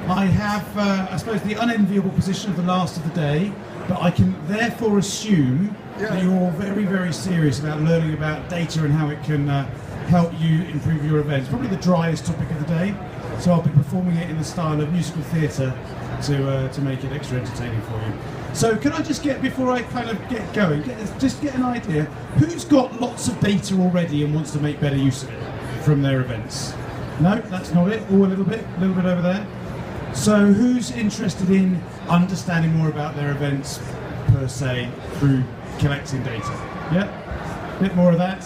I have, I suppose, the unenviable position of the last of the day, but I can therefore assume that you're very, very serious about learning about data and how it can help you improve your events. Probably the driest topic of the day, so I'll be performing it in the style of musical theatre to make it extra entertaining for you. So can I just get, before I kind of get going, just get an idea, who's got lots of data already and wants to make better use of it from their events? No, that's not it. Oh, a little bit over there. So who's interested in understanding more about their events per se through collecting data? Yeah, a bit more of that.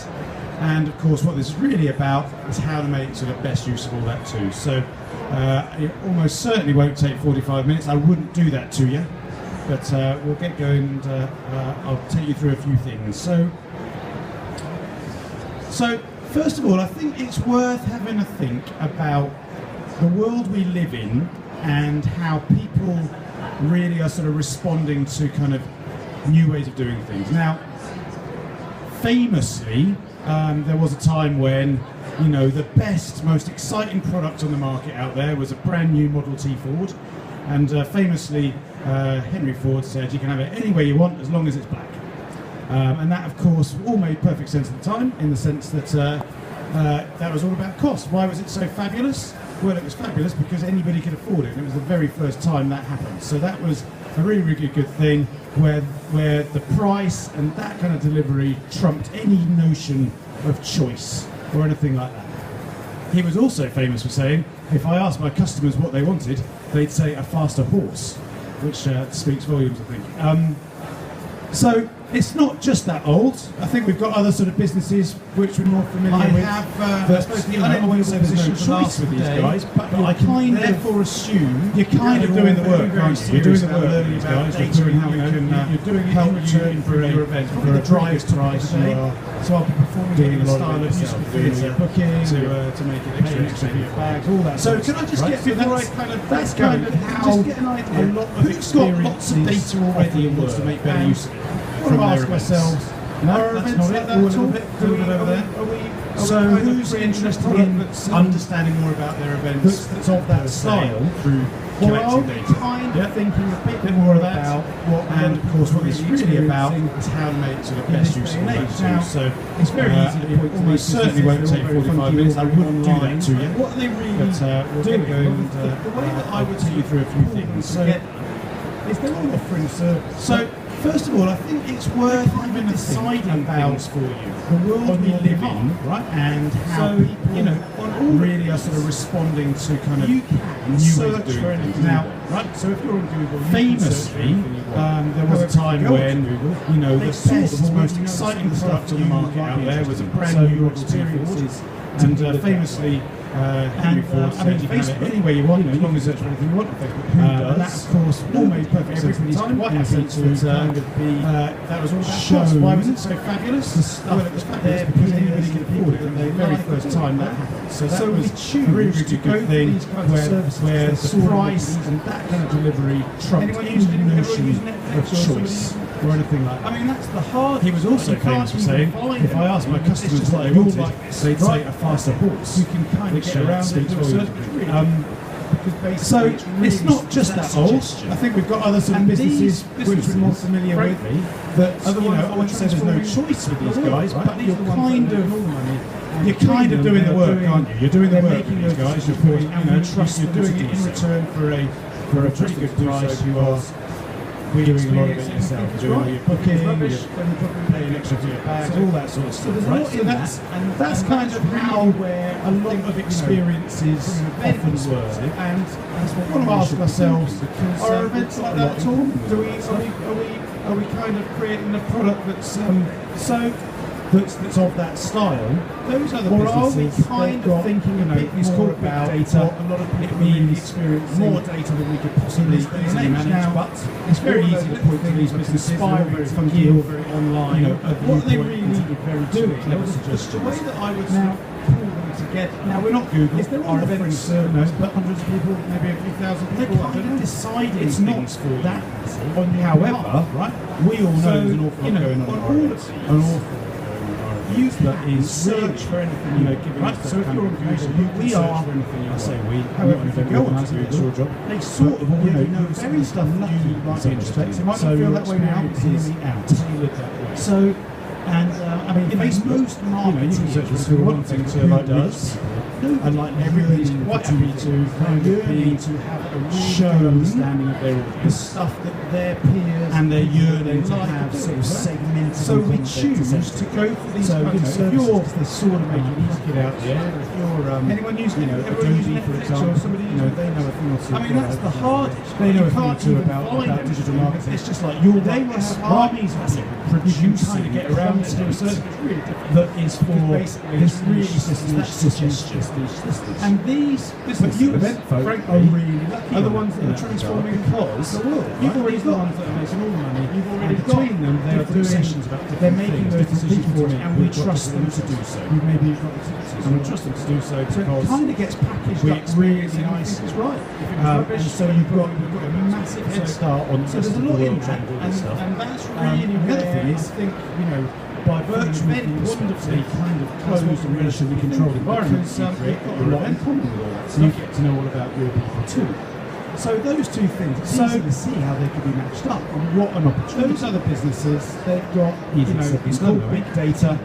And of course what this is really about is how to make sort of best use of all that too. So it almost certainly won't take 45 minutes. I wouldn't do that to you, but we'll get going and I'll take you through a few things. So first of all, I think it's worth having a think about the world we live in and how people really are sort of responding to kind of new ways of doing things. Now, famously, there was a time when, you know, the best, most exciting product on the market out there was a brand new Model T Ford, and famously, Henry Ford said you can have it any way you want as long as it's black. And that, of course, all made perfect sense at the time, in the sense that that was all about cost. Why was it so fabulous? Well, it was fabulous because anybody could afford it, and it was the very first time that happened. So that was a really, really good thing, where the price and that kind of delivery trumped any notion of choice or anything like that. He was also famous for saying, if I asked my customers what they wanted, they'd say a faster horse, which speaks volumes, I think. So it's not just that old. I think we've got other sort of businesses which we're more familiar with. I suppose the unenviable position for last with these guys, but I can therefore assume you're kind of doing the work, aren't you? You're doing the work with these guys. You're doing how we can you're doing help you for your event for the driest price. So I'll be performing it in the style of musical theatre, booking to make it extra entertaining, bags, all that. So can I just get before I kind of that's kind of how just get an idea. Who's got lots of data already and wants to make better use of it? From ask ourselves, no, that's not it, a little bit over there. So who's interested in understanding more about their events that's of that style through collecting data? Kind of thinking a bit more of that, and of course what this is really about is how to make sort of best use of that too. So it's very easy to point to these. Certainly won't take 45 minutes. I wouldn't do that to you. What are they really doing? We'll get going and the way that I would take you through a few things. So is they're all offering service. So first of all, I think it's worth having a deciding things for you. The world we live in, right, and how people, you know, really are sort of responding to kind of new ways of doing things. Now, right, so if you're on Google, famously, there was a time when, you know, the best, most exciting product on the market out there was a brand new Model T Ford, and famously, Henry Ford said you can have it any way you want, as long as there's anything you want. And that, of course, all made perfect sense at the time. Quite happy that was all about cost. Why was it so fabulous? Well, it was fabulous because anybody could afford it, and the very first time that happened. So that was a really, really good thing, where the price and that kind of delivery trumped any notion of choice or anything like that. I mean, that's the hard. He was also famous for saying, if I asked my customers what they wanted, they'd say a faster horse. You can kind of get around it to a certain degree. So it's not just that old. I think we've got other sort of businesses which we're more familiar with. That, you know, I wouldn't say there's no choice with these guys, but you're kind of doing the work, aren't you? You're doing the work with these guys. You're doing it in return for a pretty good price. You are doing a lot of it yourself. You're doing your booking, you're paying extra for your bags, all that sort of stuff. Right? So that's kind of how a lot of experiences often work. And we've got to ask ourselves, are events like that at all? Are we kind of creating a product that's that's of that style? Those are the businesses. Or are we kind of thinking a bit more about data? A lot of people means experiencing more data than we could possibly easily manage. But it's very easy to point to these businesses. They're very funky, or very online. You know, what are they really doing? Clever suggestions. The way that I would now pull them together. Now we're not Google. Is there our offering service, but hundreds of people, maybe a few thousand people. They kind of deciding it's not for that. However, right, we all know there's an awful lot going on. An awful use that is search for anything, you know, giving right. us So if you're on Google, we are for anything you say we. However, if you go on to it's your job. they sort of already know very stuff that you might be interested in. It might not feel that way now, but hear me out. Tailored that way. So, and I mean, most marketers who are wanting to like does, and like everybody's quite happy to kind of be to have a really good understanding of their audience, the stuff that their peers and they're yearning to have sort of segmented. So we choose to go for these kind of services. They sort of make you pluck it out there. If you're anyone using Adobe, for example, somebody they know a thing or two. I mean, that's the hardest. They know a thing or two about digital marketing. It's just like they will have armies of people producing kind of get around to a certain that is for this really suggestion. And these businesses, frankly, are really lucky. Are the ones that are transforming because you've already got ones that are making all the money. You've already got between them. They're doing sessions about they're making those decisions for us, and we trust them to do so. Maybe and we trust them to do so because it kind of gets packaged up really nice. It's right. And so you've got a massive head start on. So there's a lot in that, and that's really the other thing is I think by virtue of wonderfully kind of closed and relatively controlled environments, you've got a lot in common with all that. So you get to know all about your people too. So those two things, it's easy to see how they could be matched up and what an opportunity. Those other businesses, they've got, it's called big data.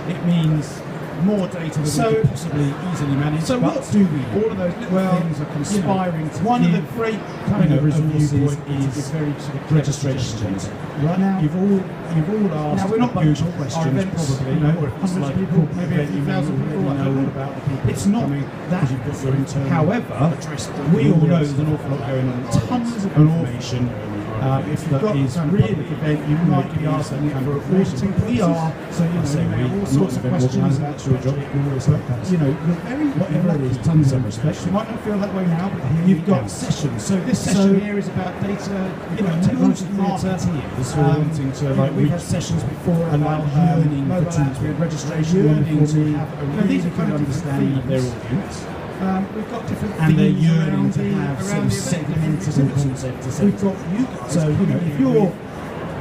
It means more data than we could possibly easily manage. So what do we? All of those little things are conspiring to one of the great kind of resources is very sort of registration. Right now, you've all asked. Now we're not Google questions, probably. Or if it's like people, maybe a few thousand people know all about the people. It's not that. You've got your internal. However, we all know there's an awful lot going on. Tons of information. If you've got is some really event, you might be asking for auditing. We are, so you know, all sorts of questions about your job. You know, you're very whatever it is, tons of respect. You might not feel that way now, but you've got sessions. So this session here is about data, you know, technology marketeers who are wanting to like. We've had sessions before about yearning for registration, yearning to have a really good understanding of their audience. We've got different and they're yearning to have sort of segmented and concept to we've got you guys. So you know, if you're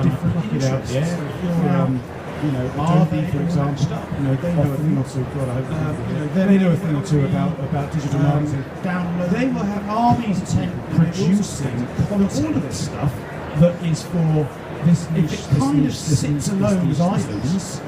different out there, if you're you know, Adobe, for example, you know, they know a thing or two. God, I hope they know a thing or two about digital marketing. Download. They will have armies of tech producing all of this stuff that is for this niche. If it kind of sits alone as items.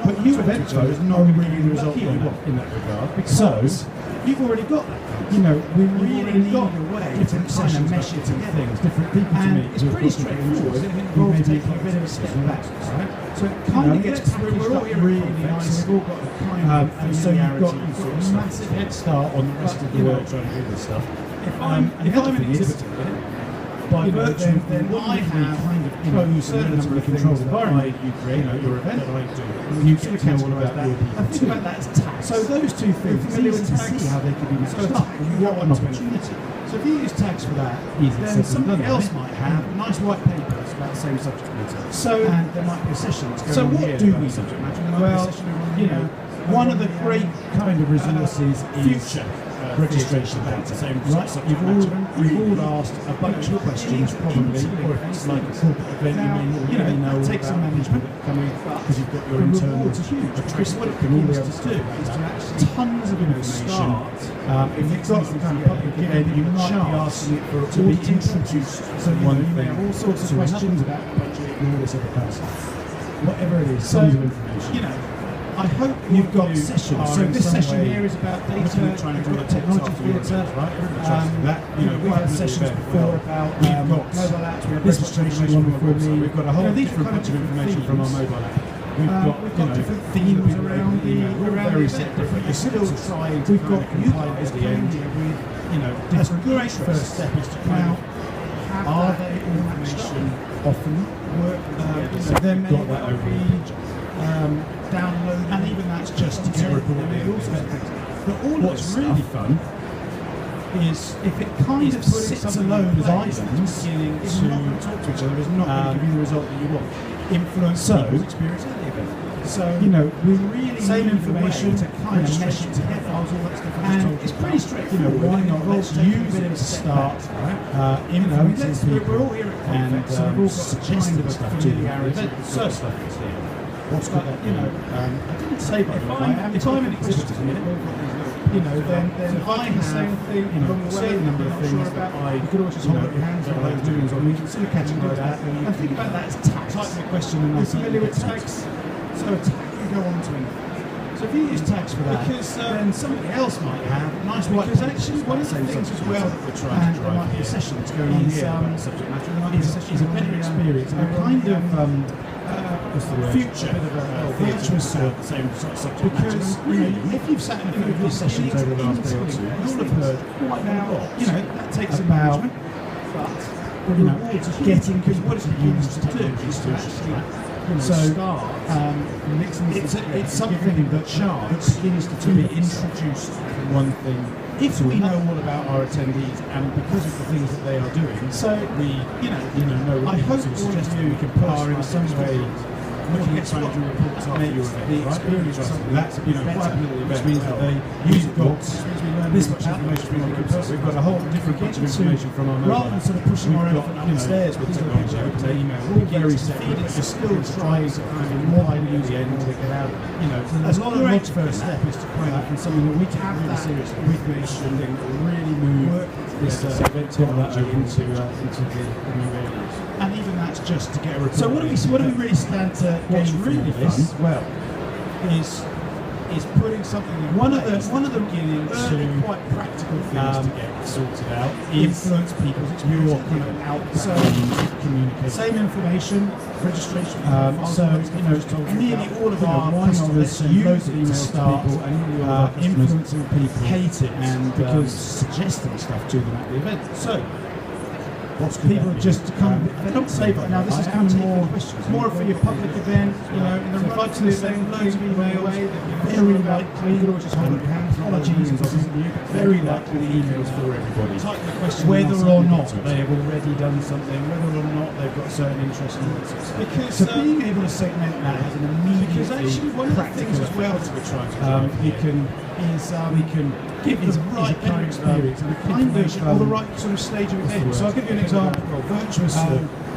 But you eventually is not really the result you want in that regard. Because you've already got that. You know, we really need a way different kind of mesh it and things, different people to meet. It's pretty straightforward. It involves taking a bit of a step back, right? So it kind of gets packaged up really nice. We've all got a kind of and so you've got a massive head start on the rest of the world trying to do this stuff. If I'm an exhibitor, by virtue, then I have kind of closed a number of controlled environment you create, your event that I do. You sort of know all about that. I think about that as tags. So those two things, it's easy to see how they could be matched up. What an opportunity. So if you use tags for that, then somebody else might have nice white papers about the same subject matter. So and there might be a session that's going on here. So what do we subject matter? Well, you know, one of the great kind of resources is registration data, right? You've all asked a bunch of questions, probably, or if it's like a corporate event, you may know take some management coming because you've got your internal address book and all the others too. Is to actually tons of information. If you've got some kind of public event, you might be asking it for to be introduced. So you may have all sorts of questions about budget and all this other kind of stuff. Whatever it is, tons of information. You know. I hope you've got sessions. So this session here is about data, trying to do a technology theatre, right? You know, we've had sessions before about mobile apps. We had registration one before me. We've got a whole different bunch of information from our mobile app. We've got different themes around very set different. You're still trying to kind of compile at the end with, you know, different. A great first step is to kind of are they all matched often work? There may well be download, and even that's just to get recorded. But all what's really fun is if it kind of sits alone as items, it's not going to talk to each other, it's not going to give you the result that you want. Influence people's experience at the event. So, you know, we really same information to kind of mesh it together. And it's pretty straightforward. You know, why not? Let's use it to start influencing people. We're all here at and so we've all got kind of a stuff to the event. So stuff is here. What's good that, I didn't say, by the way, if I'm an exhibitor, then if I can say have, along the a way, certain number of not things sure that about, I, you could always just hold up your hands that for I those do doings on we me. consider category that, and think about that as tags. Type of question and Are you answer. familiar with tags? So a tag can go on to anything. So if you use tags for that, Because, then somebody else might have nice white because pages actually one of the same things subject as well matter that we're trying and to there drive might be a here session that's is, going on here about about subject matter there might be a session is a on better here, experience and a over kind on of what's the word? future A bit of a virtuous same sort of subject Because, matter. Really, if you've sat in a few of these sessions over the last day or two, you'll have heard quite a lot. That takes about engagement, but the rewards of getting, because what is it used to do is to actually it's something that begins to be introduced from one thing. If we know all about our attendees and because of the things that they are doing, so we, know, I hope all of you are in some way looking at management reports after your event, the experience of something that's quite a little which means that they use it lots, this much information from our website. We've got a whole different bunch of information from our mobile. Rather than sort of pushing our elephant upstairs with technology, open email, we're all very separate, but you're still trying to kind of more at the end to get out. A lot of the first step is to point out something that we take really seriously. We've made something that will really move this event technology into the new areas. And even that's just to get a report. So what do we really stand to gain from this? Well, is putting something in one of the beginning to quite practical things to get sorted out. Influence people's experience. Your kind of outbound communication. Same information, registration. Nearly all of our customers use it to start influencing people, hate it, and because suggesting stuff to them at the event. So. People just come, they don't say, but now this is kind of more for your public event, in the run to the event, loads of emails, very likely, apologies, very likely emails for everybody. Whether or not they have already done something, whether or not they've got a certain interest in it. Because so being able to segment that has an immediate, because actually one of the things as well that we're trying to we can give the right kind of experience and the kind of or the right sort of stage of event. So I'll give you an example. Virtuous.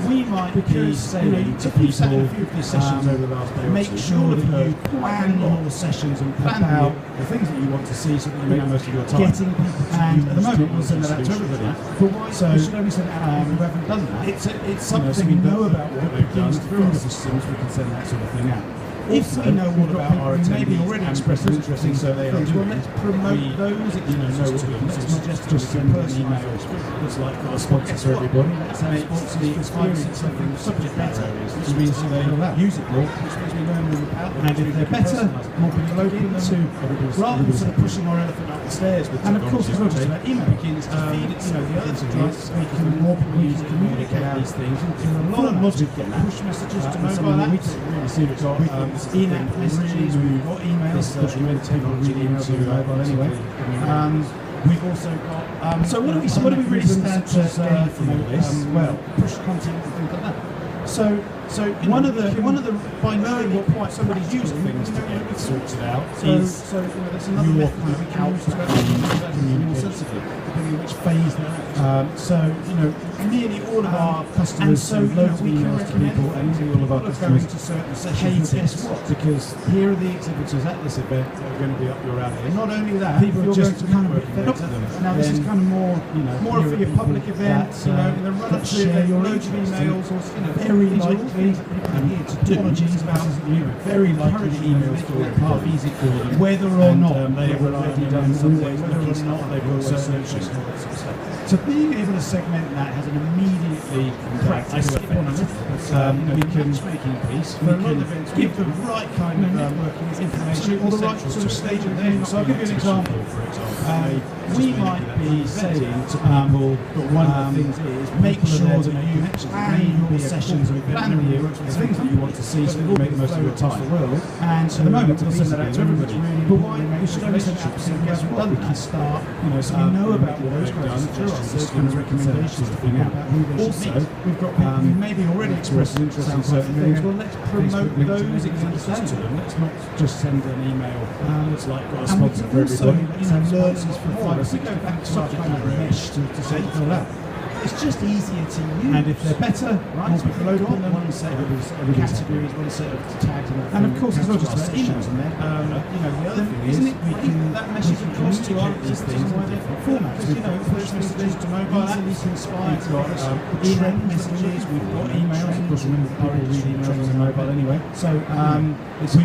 We might be saying to people, sat in a few of these sessions over the last day, make sure that you plan your sessions and plan out the things that you want to see, so that you make the most of your time. Getting people to and at the moment we'll send that out to everybody. But why? So we should only send it out to people who haven't done that. It's something we know about what they've done through the systems. We can send that sort of thing out. If we know all about our attendees, maybe already expressed interest in so they are doing, let's promote those experiences to them. Let's not just send an email that's like got a sponsor for everybody. Let's make the experience something subject matter areas, which means they use it more, which means we learn more about them. And if they're better, more people open them to, rather than sort of pushing our elephant up the stairs with technology. And of course, as well, about email begins to feed it, the other thing is we can more people use to communicate these things. There's a lot of logic in that. Push messages to mobile apps. We take really seriously. In-app messages, we've got emails, people really into mobile anyway. We've also got. So what do we really stand to gain from all this? Well, push content and things like that. So one of the by knowing what quite somebody's using things to get sorted out is there's another method kind of outbound communication, depending on which phase they're at. Nearly all of our customers send loads of emails to people, and nearly all of our customers hate it. Because here are the exhibitors at this event that are going to be up your alley. And not only that, people are just kind of fed up with them. Now this is kind of more for your public events, in the run up to the event, loads of emails, very likely. I'm here to do apologies about very likely the emails for it half easy for them, whether or not they have already done something, whether or not they've got certain interest and all that sort of stuff. So being able to segment that has an immediately practical effect. We can matchmaking piece. We can give the right kind of information or the right sort of stage of things. So I'll give you an example. For example, we might be saying to people that one of the things is make sure that you plan your sessions and plan the things that you want to see so that you make the most of your time. And at the moment we'll send that out to everybody. But why we should only send it out to people who haven't done that. Start, so we know about what those guys have done. Those kind of recommendations to bring out. Also, we've got people who maybe already expressed interest in certain things. Well, let's promote those examples to them. Let's not just send an email that's like got a sponsor for everybody. Learners for 5 or 6 go back to our kind of mesh to say fill out. it's just easier to use. And if they're better, right, more so people we've open got them. one set of categories, one set of tags, And of course, it's not just about sections email. in there. You know, the other thing Isn't is it we great can that message across to our these things in different formats. Because, you know, push messages to mobile easily apps. conspire We've got trend trend messages, messages, we've got trend emails. Of course, remember people read emails on trends their mobile anyway. So It's